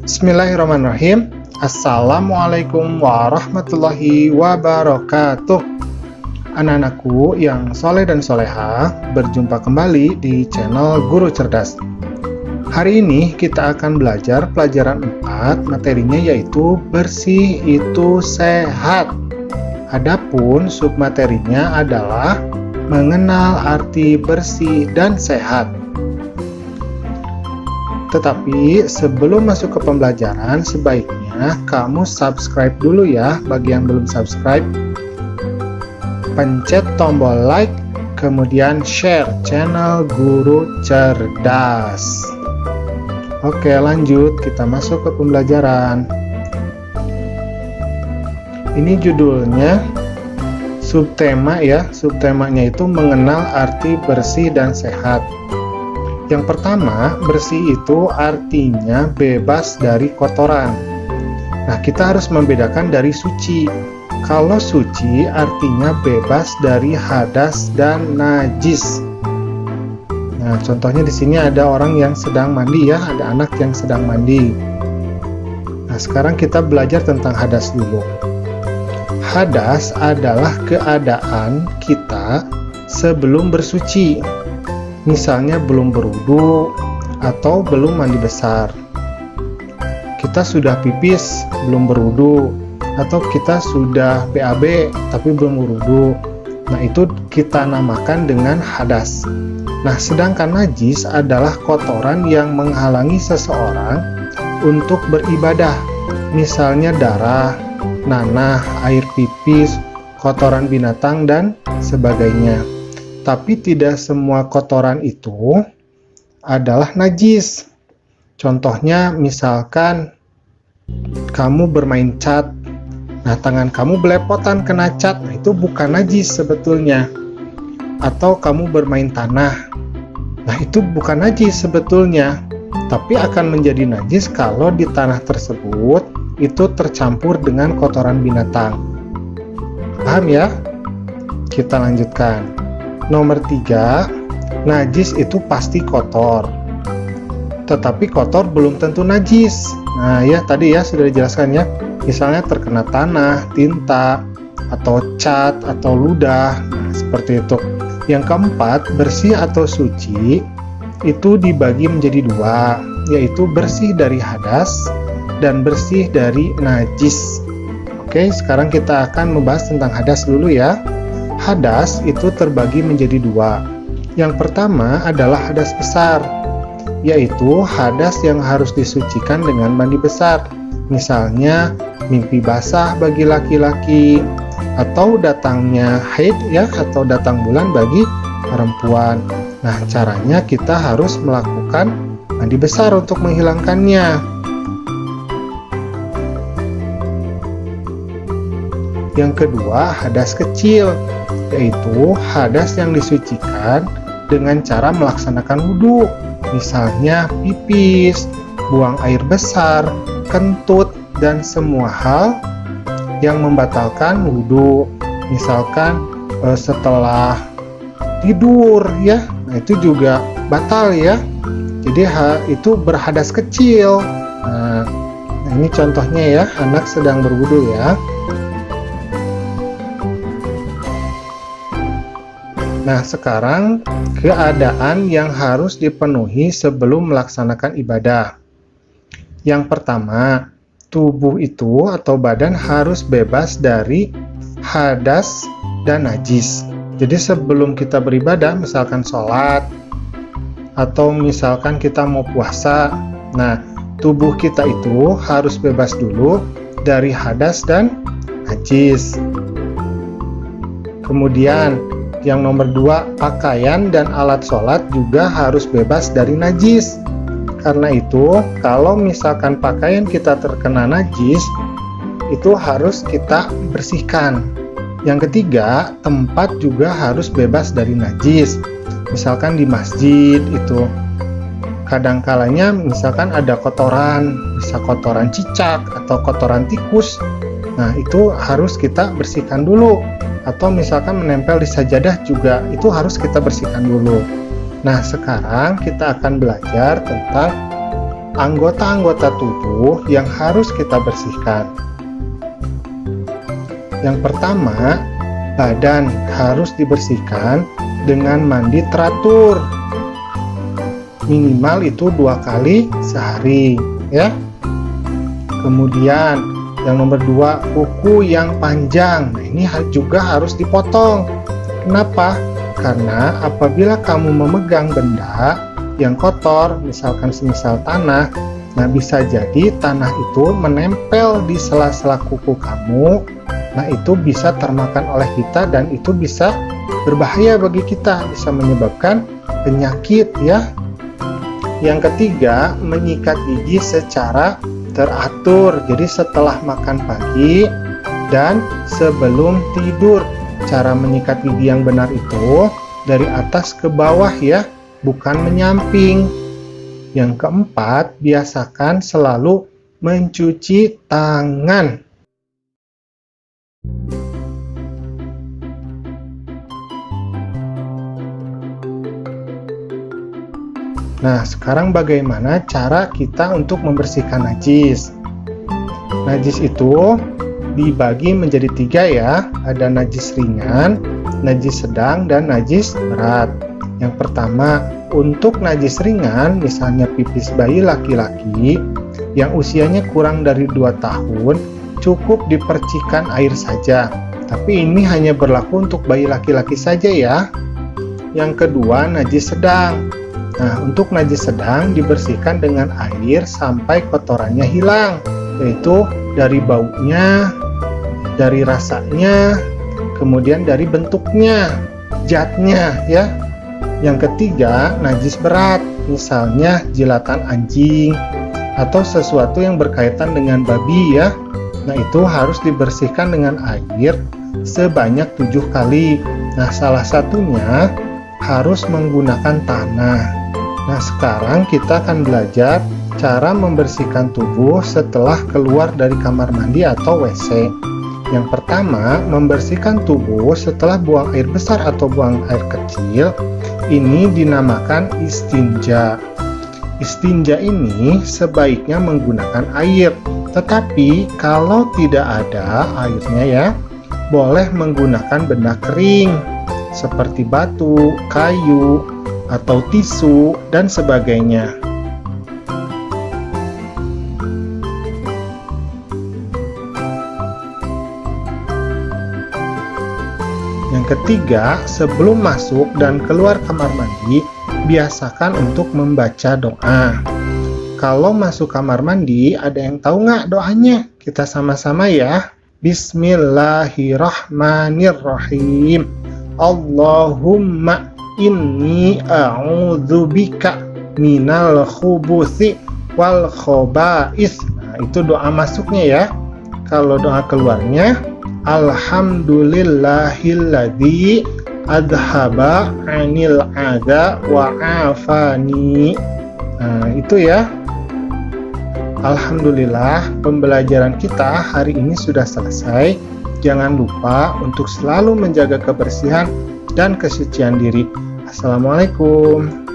Bismillahirrahmanirrahim. Assalamualaikum warahmatullahi wabarakatuh. Anak-anakku yang soleh dan soleha, berjumpa kembali di channel Guru Cerdas. Hari ini kita akan belajar pelajaran 4, materinya yaitu bersih itu sehat. Adapun submaterinya adalah mengenal arti bersih dan sehat. Tetapi sebelum masuk ke pembelajaran, sebaiknya kamu subscribe dulu ya. Bagi yang belum subscribe, pencet tombol like, kemudian share channel Guru Cerdas. Oke, lanjut, kita masuk ke pembelajaran. Ini judulnya subtema ya. Subtemanya itu mengenal arti bersih dan sehat. Yang pertama, bersih itu artinya bebas dari kotoran. Nah, kita harus membedakan dari suci. Kalau suci artinya bebas dari hadas dan najis. Nah, contohnya di sini ada orang yang sedang mandi ya, ada anak yang sedang mandi. Nah, sekarang kita belajar tentang hadas dulu. Hadas adalah keadaan kita sebelum bersuci. Misalnya belum berwudu atau belum mandi besar. Kita sudah pipis, belum berwudu, atau kita sudah BAB tapi belum berwudu. Nah, itu kita namakan dengan hadas. Nah, sedangkan najis adalah kotoran yang menghalangi seseorang untuk beribadah. Misalnya darah, nanah, air pipis, kotoran binatang, dan sebagainya. Tapi tidak semua kotoran itu adalah najis. Contohnya misalkan kamu bermain cat. Nah, tangan kamu belepotan kena cat. Nah, itu bukan najis sebetulnya. Atau kamu bermain tanah. Nah, itu bukan najis sebetulnya. Tapi akan menjadi najis kalau di tanah tersebut itu tercampur dengan kotoran binatang. Paham ya? Kita lanjutkan. Nomor 3, najis itu pasti kotor. Tetapi kotor belum tentu najis. Nah ya, tadi ya sudah dijelaskan ya. Misalnya terkena tanah, tinta, atau cat, atau ludah. Nah, seperti itu. Yang keempat, bersih atau suci itu dibagi menjadi 2, yaitu bersih dari hadas dan bersih dari najis. Oke, sekarang kita akan membahas tentang hadas dulu ya. Hadas itu terbagi menjadi 2. Yang pertama adalah hadas besar, yaitu hadas yang harus disucikan dengan mandi besar. Misalnya mimpi basah bagi laki-laki, atau datangnya haid ya, atau datang bulan bagi perempuan. Nah, caranya kita harus melakukan mandi besar untuk menghilangkannya. Yang kedua, hadas kecil, yaitu hadas yang disucikan dengan cara melaksanakan wudhu. Misalnya pipis, buang air besar, kentut, dan semua hal yang membatalkan wudhu. Misalkan setelah tidur ya, nah itu juga batal ya. Jadi itu berhadas kecil. Nah, ini contohnya ya, anak sedang berwudhu ya. Nah, sekarang keadaan yang harus dipenuhi sebelum melaksanakan ibadah. Yang pertama, tubuh itu atau badan harus bebas dari hadas dan najis. Jadi sebelum kita beribadah, misalkan sholat, atau misalkan kita mau puasa, nah tubuh kita itu harus bebas dulu dari hadas dan najis. Kemudian, yang nomor 2, pakaian dan alat sholat juga harus bebas dari najis. Karena itu, kalau misalkan pakaian kita terkena najis, itu harus kita bersihkan. Yang ketiga, tempat juga harus bebas dari najis. Misalkan di masjid itu, kadang-kalanya misalkan ada kotoran, bisa kotoran cicak atau kotoran tikus. Nah, itu harus kita bersihkan dulu. Atau misalkan menempel di sajadah juga, itu harus kita bersihkan dulu. Nah, sekarang kita akan belajar tentang anggota-anggota tubuh yang harus kita bersihkan. Yang pertama, badan harus dibersihkan dengan mandi teratur. Minimal itu 2 kali sehari, ya. Kemudian yang nomor 2, kuku yang panjang. Nah, ini juga harus dipotong. Kenapa? Karena apabila kamu memegang benda yang kotor, misalkan semisal tanah, nah bisa jadi tanah itu menempel di sela-sela kuku kamu. Nah, itu bisa termakan oleh kita dan itu bisa berbahaya bagi kita, bisa menyebabkan penyakit, ya. Yang ketiga, menyikat gigi secara teratur. Jadi setelah makan pagi dan sebelum tidur. Cara menyikat gigi yang benar itu dari atas ke bawah, ya, bukan menyamping. Yang keempat, biasakan selalu mencuci tangan. Nah, sekarang bagaimana cara kita untuk membersihkan najis? Najis itu dibagi menjadi 3, ya. Ada najis ringan, najis sedang, dan najis berat. Yang pertama, untuk najis ringan, misalnya pipis bayi laki-laki yang usianya kurang dari 2 tahun, cukup dipercikan air saja. Tapi ini hanya berlaku untuk bayi laki-laki saja, ya. Yang kedua, najis sedang. Nah, untuk najis sedang dibersihkan dengan air sampai kotorannya hilang, yaitu dari baunya, dari rasanya, kemudian dari bentuknya, zatnya, ya. Yang ketiga, najis berat, misalnya jilatan anjing atau sesuatu yang berkaitan dengan babi, ya. Nah, itu harus dibersihkan dengan air sebanyak 7 kali. Nah, salah satunya harus menggunakan tanah. Nah, sekarang kita akan belajar cara membersihkan tubuh setelah keluar dari kamar mandi atau WC. Yang pertama, membersihkan tubuh setelah buang air besar atau buang air kecil. Ini dinamakan istinja. Istinja ini sebaiknya menggunakan air. Tetapi kalau tidak ada airnya, ya, boleh menggunakan benda kering seperti batu, kayu, atau tisu, dan sebagainya. Yang ketiga, sebelum masuk dan keluar kamar mandi, biasakan untuk membaca doa. Kalau masuk kamar mandi, ada yang tahu nggak doanya? Kita sama-sama, ya. Bismillahirrahmanirrahim. Allahumma inni a'udzubika minal khubuthi wal khoba'is. Nah, itu doa masuknya, ya. Kalau doa keluarnya, alhamdulillahilladzi adhaba anil adza wa afani. Nah, itu, ya. Alhamdulillah, pembelajaran kita hari ini sudah selesai. Jangan lupa untuk selalu menjaga kebersihan dan kesucian diri. Assalamualaikum.